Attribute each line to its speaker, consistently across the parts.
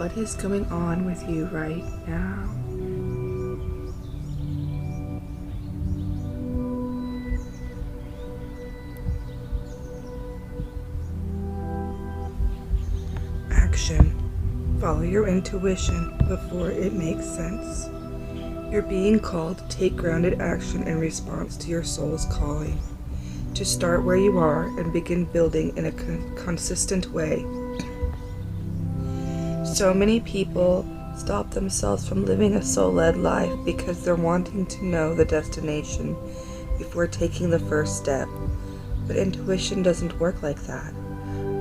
Speaker 1: What is going on with you right now? Action. Follow your intuition before it makes sense. You're being called to take grounded action in response to your soul's calling, to start where you are and begin building in a consistent way. So many people stop themselves from living a soul-led life because they're wanting to know the destination before taking the first step. But intuition doesn't work like that.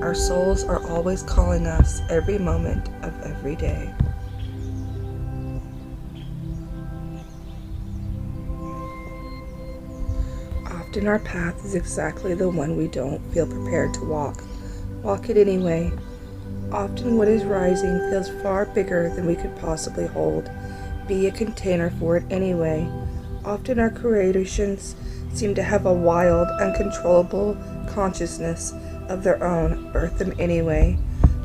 Speaker 1: Our souls are always calling us every moment of every day. Often our path is exactly the one we don't feel prepared to walk. Walk it anyway. Often what is rising feels far bigger than we could possibly hold. Be a container for it anyway. Often our creations seem to have a wild, uncontrollable consciousness of their own. Birth them anyway.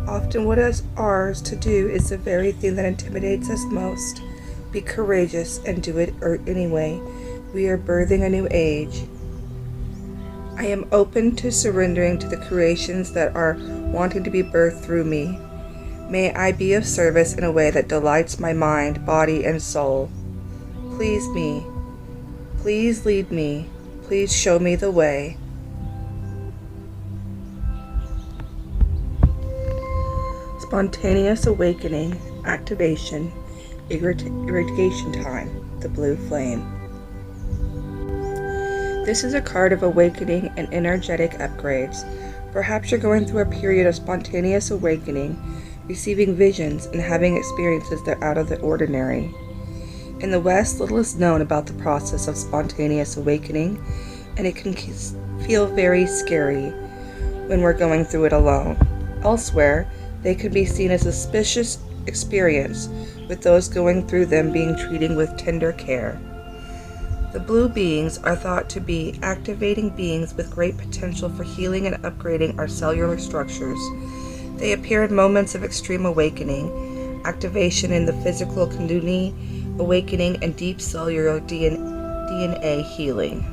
Speaker 1: Often what is ours to do is the very thing that intimidates us most. Be courageous and do it anyway. We are birthing a new age. I am open to surrendering to the creations that are wanting to be birthed through me. May I be of service in a way that delights my mind, body, and soul. Please me. Please lead me. Please show me the way. Spontaneous awakening, activation, irrigation time, the blue flame. This is a card of awakening and energetic upgrades. Perhaps you're going through a period of spontaneous awakening, receiving visions and having experiences that are out of the ordinary. In the West, little is known about the process of spontaneous awakening, and it can feel very scary when we're going through it alone. Elsewhere, they can be seen as a suspicious experience, with those going through them being treated with tender care. The blue beings are thought to be activating beings with great potential for healing and upgrading our cellular structures. They appear in moments of extreme awakening, activation in the physical kundalini, awakening, and deep cellular DNA healing.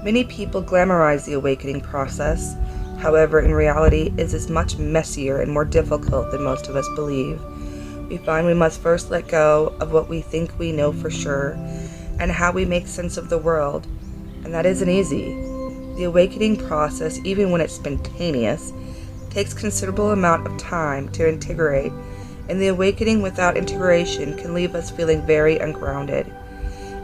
Speaker 1: Many people glamorize the awakening process. However, in reality, it is much messier and more difficult than most of us believe. We find we must first let go of what we think we know for sure, and how we make sense of the world, and that isn't easy. The awakening process, even when it's spontaneous, takes considerable amount of time to integrate, and the awakening without integration can leave us feeling very ungrounded.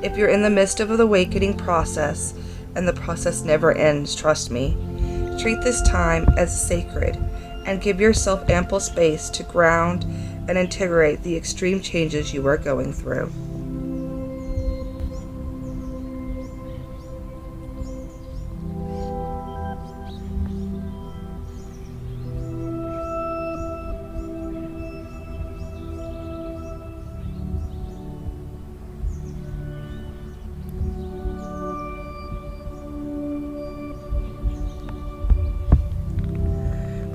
Speaker 1: If you're in the midst of the awakening process, and the process never ends, trust me, treat this time as sacred, and give yourself ample space to ground and integrate the extreme changes you are going through.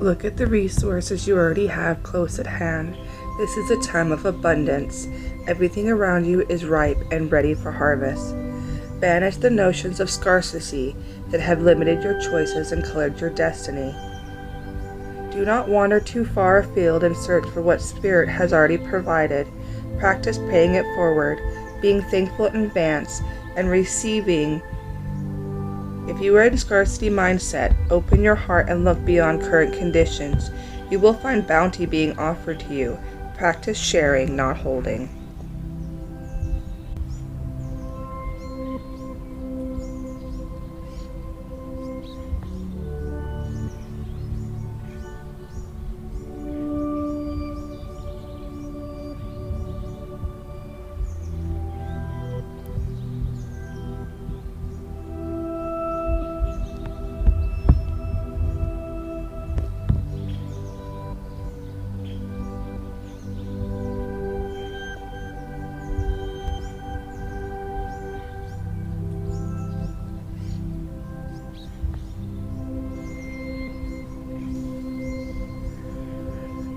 Speaker 1: Look at the resources you already have close at hand. This is a time of abundance. Everything around you is ripe and ready for harvest. Banish the notions of scarcity that have limited your choices and colored your destiny. Do not wander too far afield in search for what Spirit has already provided. Practice paying it forward, being thankful in advance, and receiving. If you are in scarcity mindset, open your heart and look beyond current conditions. You will find bounty being offered to you. Practice sharing, not holding.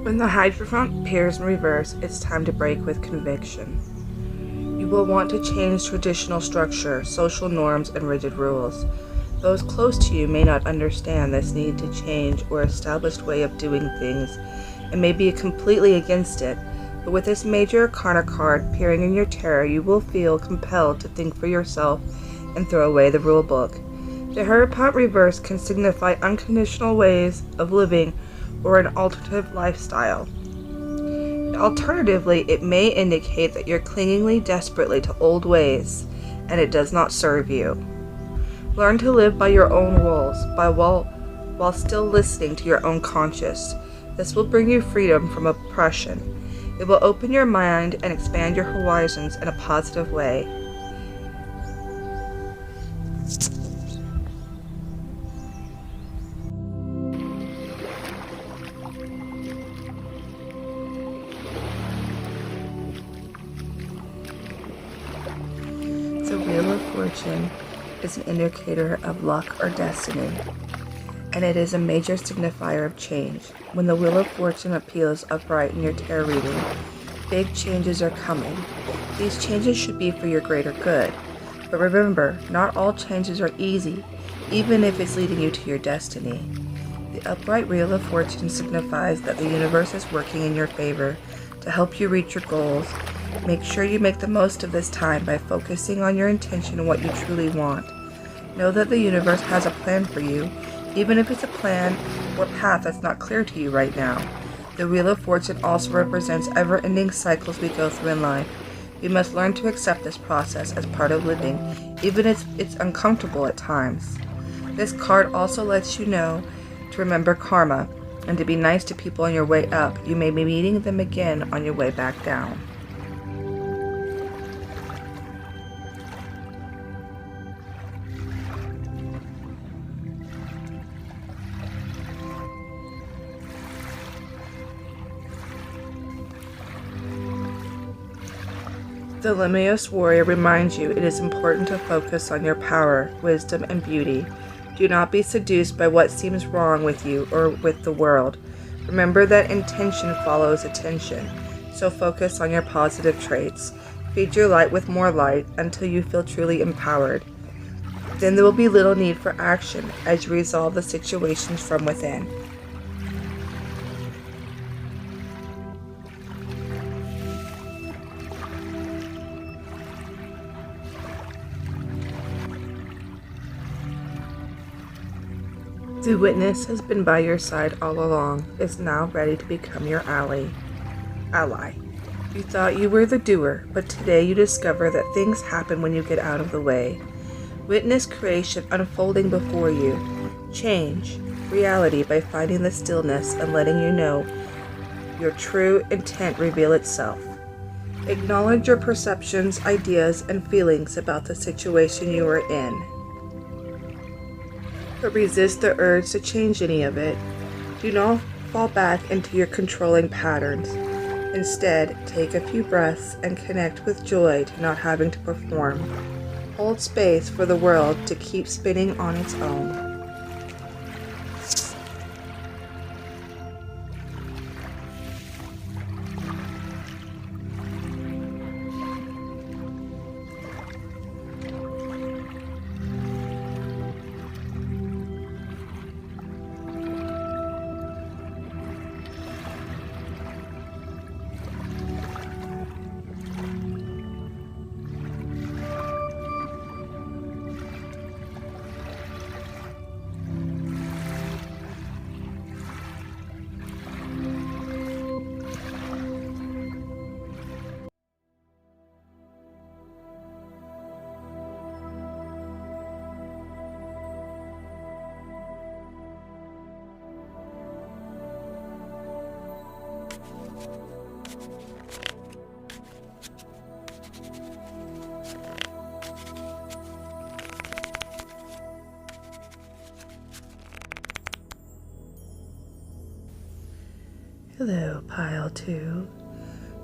Speaker 1: When the Hierophant appears in reverse, it's time to break with conviction. You will want to change traditional structure, social norms, and rigid rules. Those close to you may not understand this need to change or established way of doing things and may be completely against it, but with this major arcana card appearing in your tarot, you will feel compelled to think for yourself and throw away the rule book. The Hierophant reverse can signify unconditional ways of living or an alternative lifestyle. Alternatively, it may indicate that you're clinging desperately to old ways and it does not serve you. Learn to live by your own rules while still listening to your own conscience. This will bring you freedom from oppression. It will open your mind and expand your horizons in a positive way. The Wheel of Fortune is an indicator of luck or destiny, and it is a major signifier of change. When the Wheel of Fortune appears upright in your tarot reading, big changes are coming. These changes should be for your greater good. But remember, not all changes are easy, even if it's leading you to your destiny. The upright Wheel of Fortune signifies that the universe is working in your favor to help you reach your goals. Make sure you make the most of this time by focusing on your intention and what you truly want. Know that the universe has a plan for you, even if it's a plan or path that's not clear to you right now. The Wheel of Fortune also represents ever-ending cycles we go through in life. We must learn to accept this process as part of living, even if it's uncomfortable at times. This card also lets you know to remember karma and to be nice to people on your way up. You may be meeting them again on your way back down. The Lemnios Warrior reminds you it is important to focus on your power, wisdom, and beauty. Do not be seduced by what seems wrong with you or with the world. Remember that intention follows attention, so focus on your positive traits. Feed your light with more light until you feel truly empowered. Then there will be little need for action as you resolve the situations from within. The witness has been by your side all along, is now ready to become your ally. You thought you were the doer, but today you discover that things happen when you get out of the way. Witness creation unfolding before you. Change reality by finding the stillness and letting you know your true intent reveal itself. Acknowledge your perceptions, ideas, and feelings about the situation you are in. But resist the urge to change any of it. Do not fall back into your controlling patterns. Instead, take a few breaths and connect with joy to not having to perform. Hold space for the world to keep spinning on its own. Hello, Pile 2.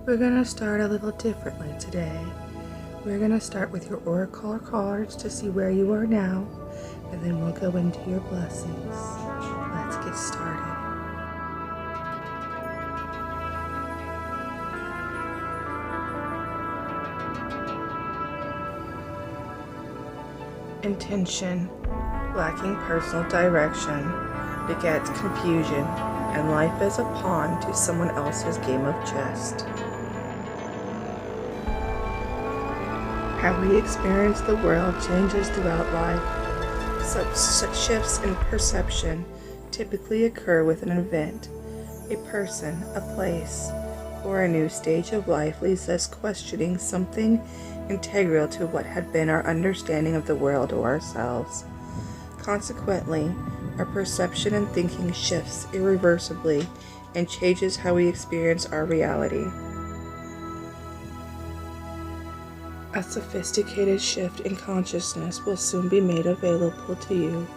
Speaker 1: We're going to start a little differently today. We're going to start with your oracle cards to see where you are now, and then we'll go into your blessings. Let's get started. Intention, lacking personal direction, begets confusion, and life is a pawn to someone else's game of chess. How we experience the world changes throughout life. Such shifts in perception typically occur with an event, a person, a place, or a new stage of life leaves us questioning something integral to what had been our understanding of the world or ourselves. Consequently, our perception and thinking shifts irreversibly and changes how we experience our reality. A sophisticated shift in consciousness will soon be made available to you.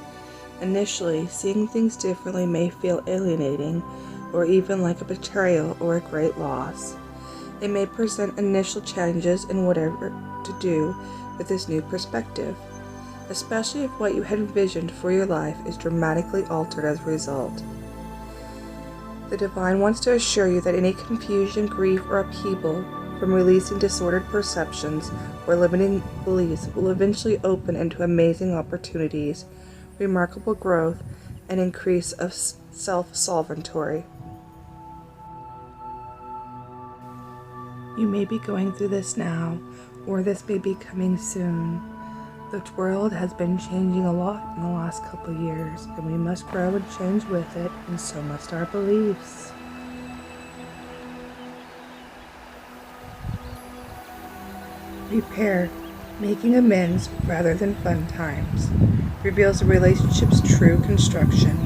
Speaker 1: Initially, seeing things differently may feel alienating or even like a betrayal or a great loss. It may present initial challenges in whatever to do with this new perspective, especially if what you had envisioned for your life is dramatically altered as a result. The Divine wants to assure you that any confusion, grief, or upheaval from releasing disordered perceptions or limiting beliefs will eventually open into amazing opportunities, remarkable growth, and increase of self-solventory. You may be going through this now, or this may be coming soon. The world has been changing a lot in the last couple years, and we must grow and change with it, and so must our beliefs. Repair, making amends rather than fun times, reveals a relationship's true construction.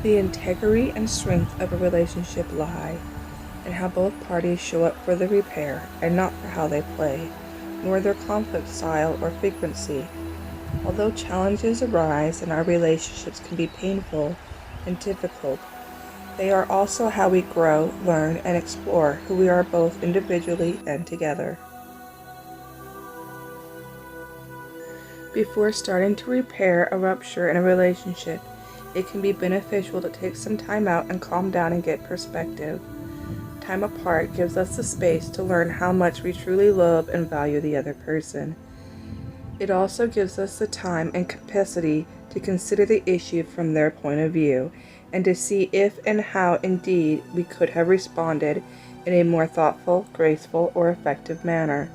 Speaker 1: The integrity and strength of a relationship lie in how both parties show up for the repair and not for how they play, nor their conflict style or frequency. Although challenges arise and our relationships can be painful and difficult, they are also how we grow, learn, and explore who we are both individually and together. Before starting to repair a rupture in a relationship, it can be beneficial to take some time out and calm down and get perspective. Time apart gives us the space to learn how much we truly love and value the other person. It also gives us the time and capacity to consider the issue from their point of view and to see if and how indeed we could have responded in a more thoughtful, graceful, or effective manner.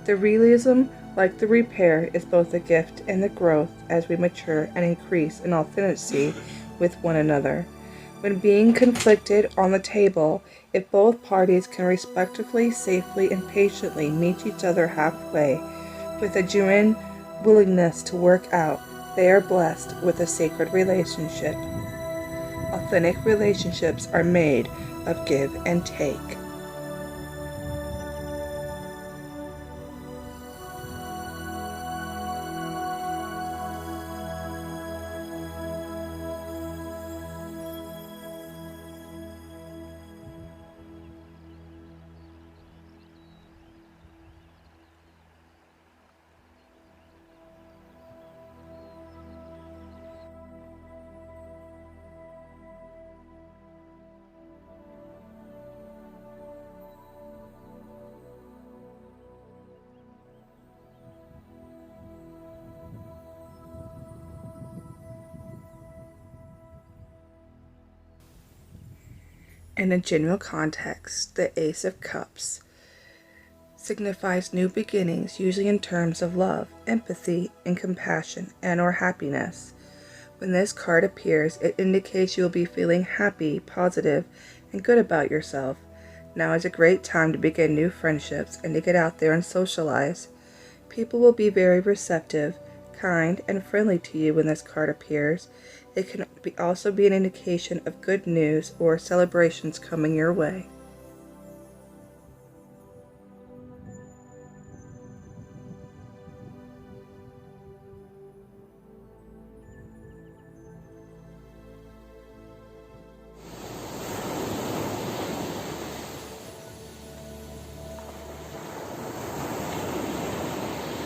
Speaker 1: The realism, like the repair, is both a gift and the growth as we mature and increase in authenticity with one another. When being conflicted on the table, if both parties can respectfully, safely, and patiently meet each other halfway with a genuine willingness to work out, they are blessed with a sacred relationship. Authentic relationships are made of give and take. In a general context, the Ace of Cups signifies new beginnings, usually in terms of love, empathy, and compassion, and/or happiness. When this card appears, it indicates you will be feeling happy, positive, and good about yourself. Now is a great time to begin new friendships and to get out there and socialize. People will be very receptive, kind, and friendly to you when this card appears. It can also be an indication of good news or celebrations coming your way.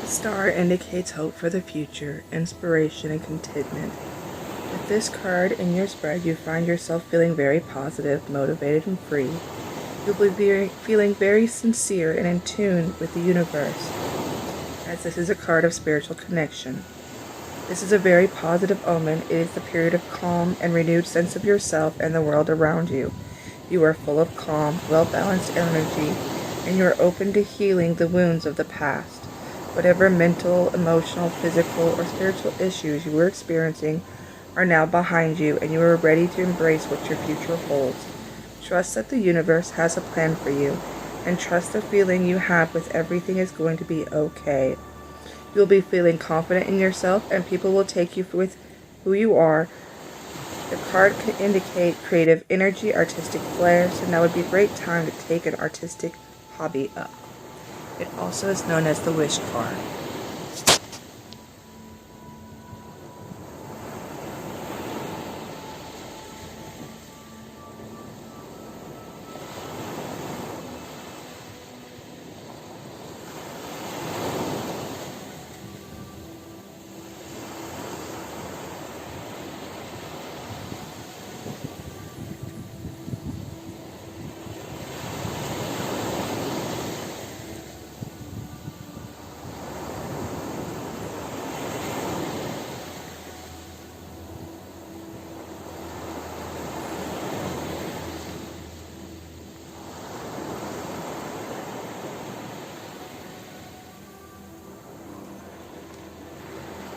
Speaker 1: The star indicates hope for the future, inspiration, and contentment. With this card in your spread, you find yourself feeling very positive, motivated, and free. You'll be feeling very sincere and in tune with the universe, as this is a card of spiritual connection. This is a very positive omen. It is the period of calm and renewed sense of yourself and the world around you. You are full of calm, well-balanced energy, and you are open to healing the wounds of the past. Whatever mental, emotional, physical, or spiritual issues you were experiencing are now behind you, and you are ready to embrace what your future holds. Trust that the universe has a plan for you, and trust the feeling you have with everything is going to be okay. You'll be feeling confident in yourself, and people will take you with who you are. The card could indicate creative energy, artistic flair, so now would be a great time to take an artistic hobby up. It also is known as the wish card.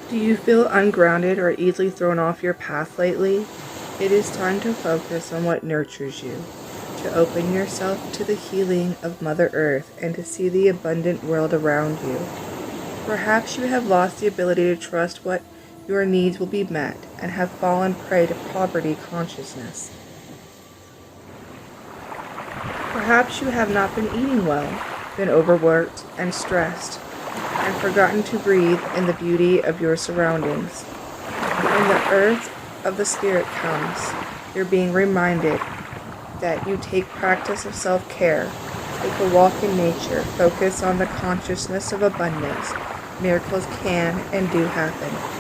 Speaker 1: Do you feel ungrounded or easily thrown off your path lately? It is time to focus on what nurtures you, to open yourself to the healing of Mother Earth and to see the abundant world around you. Perhaps you have lost the ability to trust what your needs will be met and have fallen prey to poverty consciousness. Perhaps you have not been eating well, been overworked and stressed, and forgotten to breathe in the beauty of your surroundings. When the earth of the spirit comes, you're being reminded that you take practice of self-care, take a walk in nature, focus on the consciousness of abundance. Miracles can and do happen.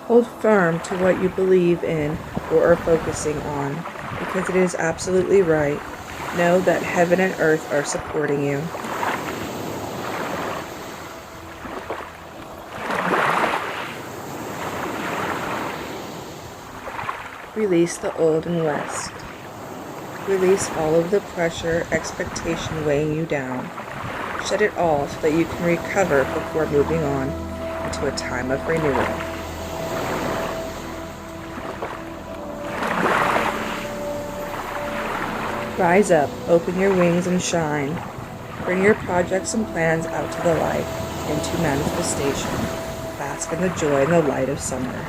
Speaker 1: Hold firm to what you believe in or are focusing on, because it is absolutely right. Know that heaven and earth are supporting you. Release the old and west. Release all of the pressure, expectation weighing you down. Shed it all so that you can recover before moving on into a time of renewal. Rise up, open your wings and shine. Bring your projects and plans out to the light, into manifestation. Bask in the joy and the light of summer.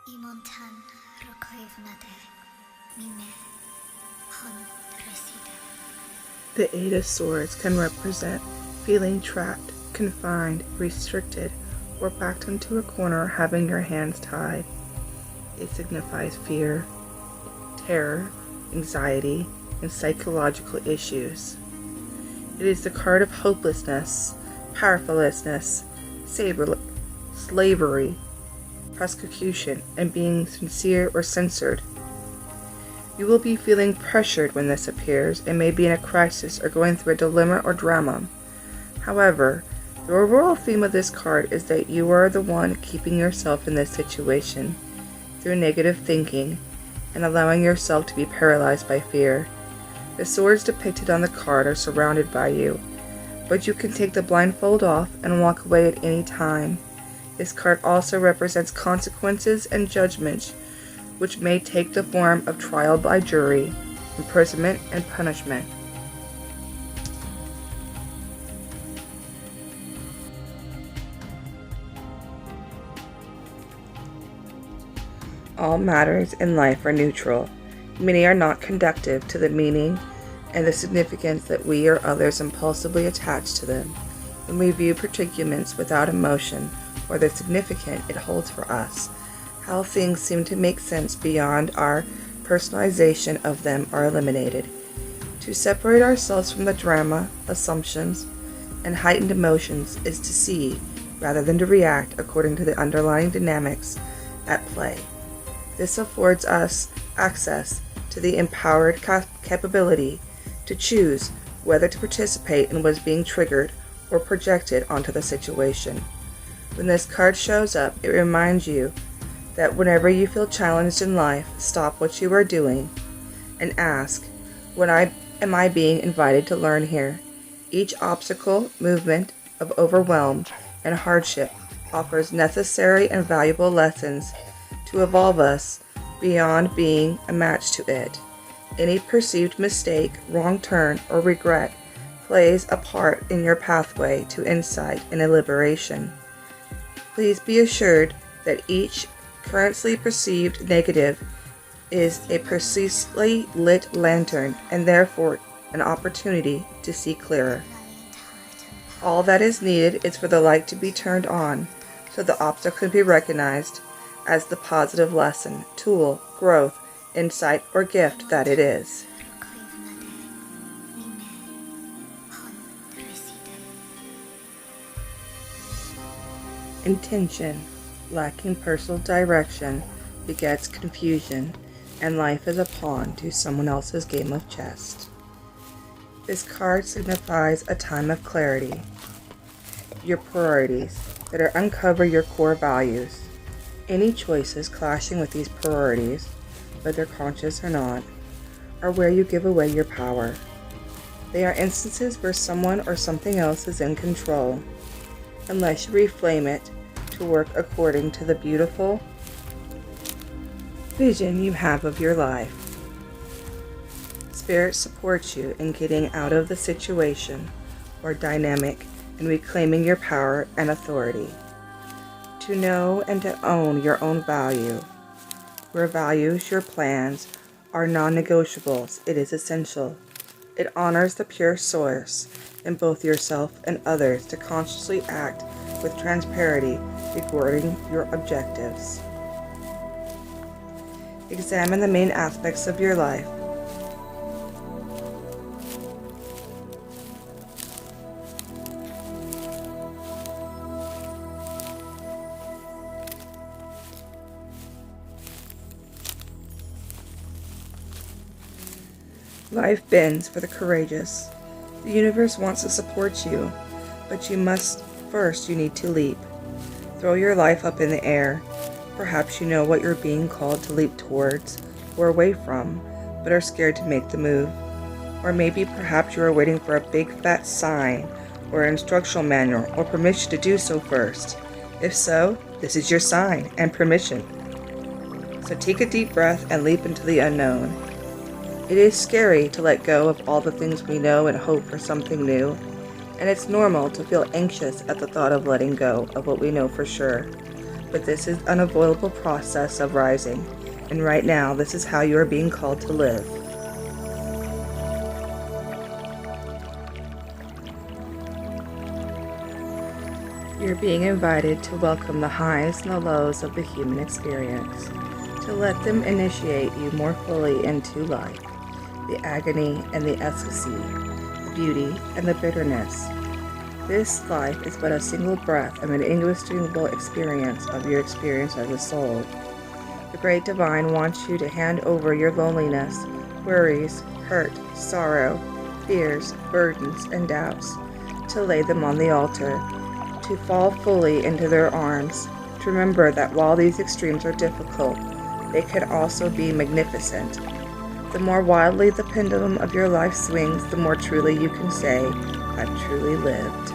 Speaker 2: 이 먼 찬 로커의 분화대 미네
Speaker 1: The Eight of Swords can represent feeling trapped, confined, restricted, or backed into a corner having your hands tied. It signifies fear, terror, anxiety, and psychological issues. It is the card of hopelessness, powerlessness, slavery, persecution, and being sincere or censored. You will be feeling pressured when this appears and may be in a crisis or going through a dilemma or drama. However, the overall theme of this card is that you are the one keeping yourself in this situation through negative thinking and allowing yourself to be paralyzed by fear. The swords depicted on the card are surrounded by you, but you can take the blindfold off and walk away at any time. This card also represents consequences and judgments, which may take the form of trial by jury, imprisonment, and punishment. All matters in life are neutral. Many are not conducive to the meaning and the significance that we or others impulsively attach to them, and we view predicaments without emotion or the significance it holds for us. How things seem to make sense beyond our personalization of them are eliminated. To separate ourselves from the drama, assumptions, and heightened emotions is to see rather than to react according to the underlying dynamics at play. This affords us access to the empowered capability to choose whether to participate in what is being triggered or projected onto the situation. When this card shows up, it reminds you that whenever you feel challenged in life, stop what you are doing and ask, am I being invited to learn here? Each obstacle, movement of overwhelm, and hardship offers necessary and valuable lessons to evolve us beyond being a match to it. Any perceived mistake, wrong turn, or regret plays a part in your pathway to insight and liberation. Please be assured that each currently perceived negative is a precisely lit lantern and therefore an opportunity to see clearer. All that is needed is for the light to be turned on so the obstacle can be recognized as the positive lesson, tool, growth, insight, or gift that it is. Intention, lacking personal direction, begets confusion, and life is a pawn to someone else's game of chess. This card signifies a time of clarity. Your priorities that are uncover your core values. Any choices clashing with these priorities, whether conscious or not, are where you give away your power. They are instances where someone or something else is in control, unless you reframe it to work according to the beautiful vision you have of your life. Spirit supports you in getting out of the situation or dynamic and reclaiming your power and authority. To know and to own your own value. Your values, your plans, are non-negotiables. It is essential. It honors the pure source in both yourself and others to consciously act with transparency regarding your objectives. Examine the main aspects of your life. Life bends for the courageous. The universe wants to support you, but you need to leap. Throw your life up in the air. Perhaps you know what you're being called to leap towards or away from, but are scared to make the move. Or maybe perhaps you are waiting for a big fat sign or an instructional manual or permission to do so first. If so, this is your sign and permission. So take a deep breath and leap into the unknown. It is scary to let go of all the things we know and hope for something new, and it's normal to feel anxious at the thought of letting go of what we know for sure. But this is an unavoidable process of rising, and right now this is how you are being called to live. You're being invited to welcome the highs and the lows of the human experience, to let them initiate you more fully into life, the agony and the ecstasy, the beauty and the bitterness. This life is but a single breath of an indistinguishable experience of your experience as a soul. The Great Divine wants you to hand over your loneliness, worries, hurt, sorrow, fears, burdens, and doubts, to lay them on the altar, to fall fully into their arms, to remember that while these extremes are difficult, they can also be magnificent. The more wildly the pendulum of your life swings, the more truly you can say, I've truly lived.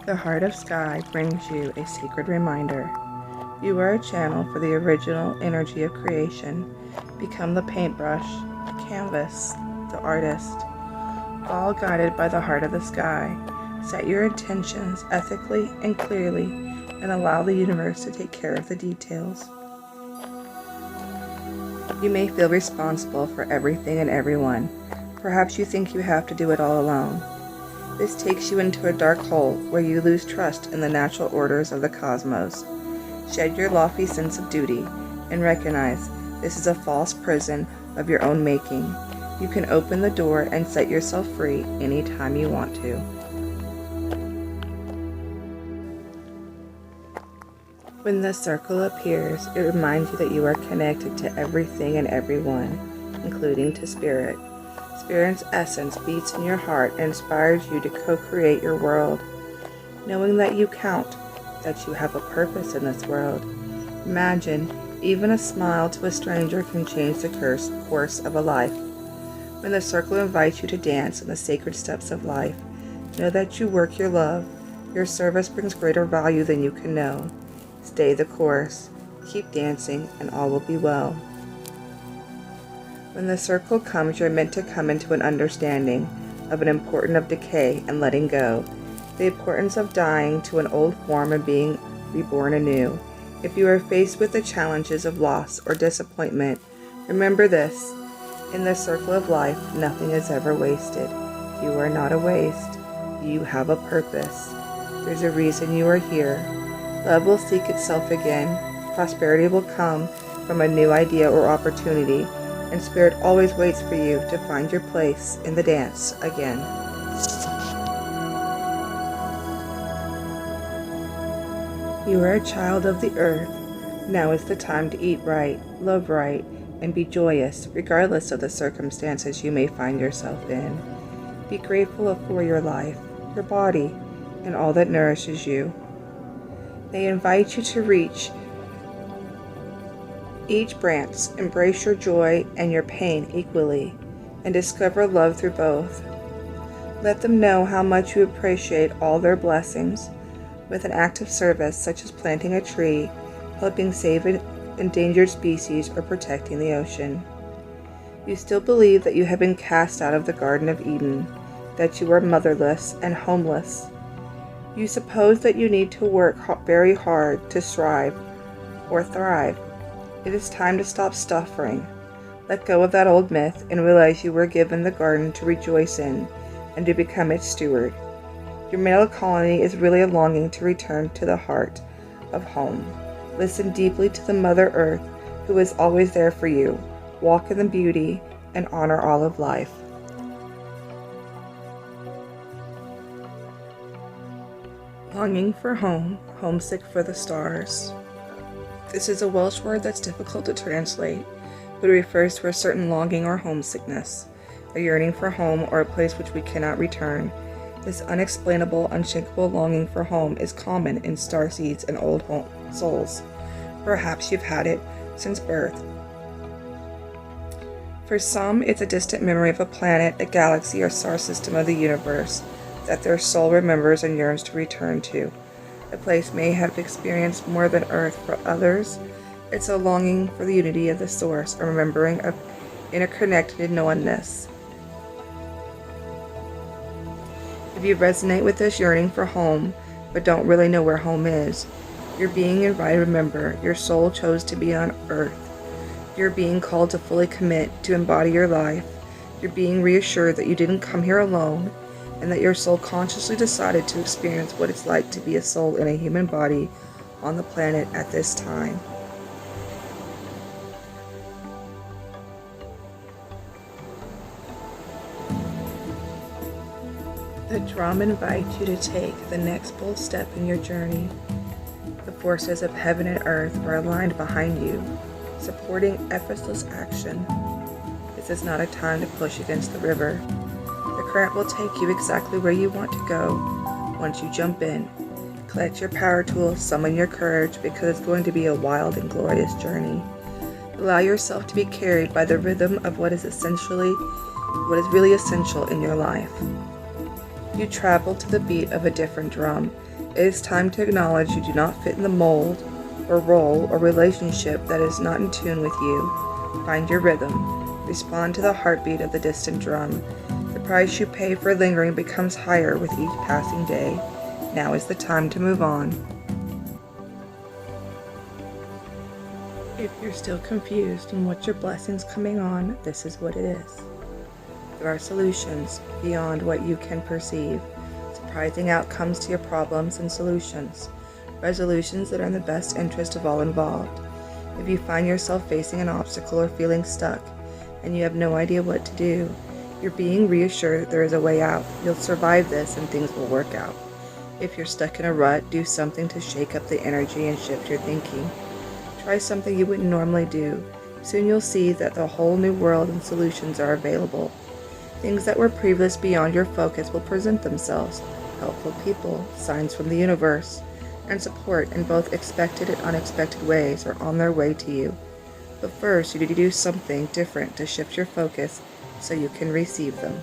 Speaker 1: The Heart of Sky brings you a sacred reminder. You are a channel for the original energy of creation. Become the paintbrush, the canvas, the artist, all guided by the heart of the sky. Set your intentions ethically and clearly, and allow the universe to take care of the details. You may feel responsible for everything and everyone. Perhaps you think you have to do it all alone. This takes you into a dark hole where you lose trust in the natural orders of the cosmos. Shed your lofty sense of duty and recognize this is a false prison of your own making. You can open the door and set yourself free anytime you want to. When the circle appears, it reminds you that you are connected to everything and everyone, including to Spirit. Spirit's essence beats in your heart and inspires you to co-create your world, knowing that you count, that you have a purpose in this world. Imagine, even a smile to a stranger can change the course of a life. When the circle invites you to dance in the sacred steps of life, know that you work your love. Your service brings greater value than you can know. Stay the course, keep dancing, and all will be well. When the circle comes, you're meant to come into an understanding of an importance of decay and letting go, the importance of dying to an old form and being reborn anew. If you are faced with the challenges of loss or disappointment, remember this: in the circle of life, nothing is ever wasted. You are not a waste. You have a purpose. There's a reason you are here. Love will seek itself again. Prosperity will come from a new idea or opportunity, and Spirit always waits for you to find your place in the dance again. You are a child of the earth. Now is the time to eat right, love right, and be joyous, regardless of the circumstances you may find yourself in. Be grateful for your life, your body, and all that nourishes you. They invite you to reach each branch, embrace your joy and your pain equally, and discover love through both. Let them know how much you appreciate all their blessings with an act of service such as planting a tree, helping save an endangered species, or protecting the ocean. You still believe that you have been cast out of the Garden of Eden, that you are motherless and homeless. You suppose that you need to work very hard to strive or thrive. It is time to stop suffering. Let go of that old myth and realize you were given the garden to rejoice in and to become its steward. Your melancholy is really a longing to return to the heart of home. Listen deeply to the Mother Earth, who is always there for you. Walk in the beauty and honor all of life. Longing for home, homesick for the stars. This is a Welsh word that's difficult to translate, but it refers to a certain longing or homesickness, a yearning for home or a place which we cannot return. This unexplainable, unshakable longing for home is common in starseeds and old souls. Perhaps you've had it since birth. For some, it's a distant memory of a planet, a galaxy, or star system of the universe that their soul remembers and yearns to return to. A place may have experienced more than Earth. For others, it's a longing for the unity of the source, a remembering of interconnected oneness. If you resonate with this yearning for home, but don't really know where home is, you're being invited to remember your soul chose to be on Earth. You're being called to fully commit to embody your life. You're being reassured that you didn't come here alone, and that your soul consciously decided to experience what it's like to be a soul in a human body on the planet at this time. The drum invites you to take the next bold step in your journey. The forces of heaven and earth are aligned behind you, supporting effortless action. This is not a time to push against the river. The current will take you exactly where you want to go once you jump in. Collect your power tools, summon your courage, because it's going to be a wild and glorious journey. Allow yourself to be carried by the rhythm of what is really essential in your life. You travel to the beat of a different drum. It is time to acknowledge you do not fit in the mold or role or relationship that is not in tune with you. Find your rhythm. Respond to the heartbeat of the distant drum. The price you pay for lingering becomes higher with each passing day. Now is the time to move on. If you're still confused on what your blessing's coming on, this is what it is. There are solutions beyond what you can perceive, surprising outcomes to your problems and solutions, resolutions that are in the best interest of all involved. If you find yourself facing an obstacle or feeling stuck, and you have no idea what to do, you're being reassured that there is a way out. You'll survive this and things will work out. If you're stuck in a rut, do something to shake up the energy and shift your thinking. Try something you wouldn't normally do. Soon you'll see that the whole new world and solutions are available. Things that were previously beyond your focus will present themselves. Helpful people, signs from the universe, and support in both expected and unexpected ways are on their way to you. But first, you need to do something different to shift your focus so you can receive them.